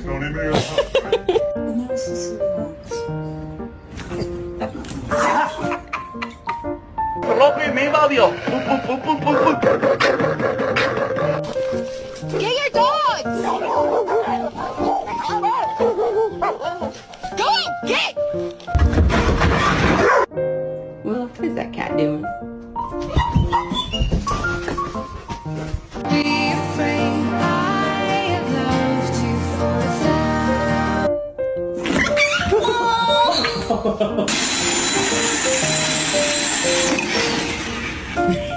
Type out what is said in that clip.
Don't even go. Lope, me Fabio. Get your dogs! Go! Get! Well, what is that cat doing? Be afraid I have loved you for 1,000.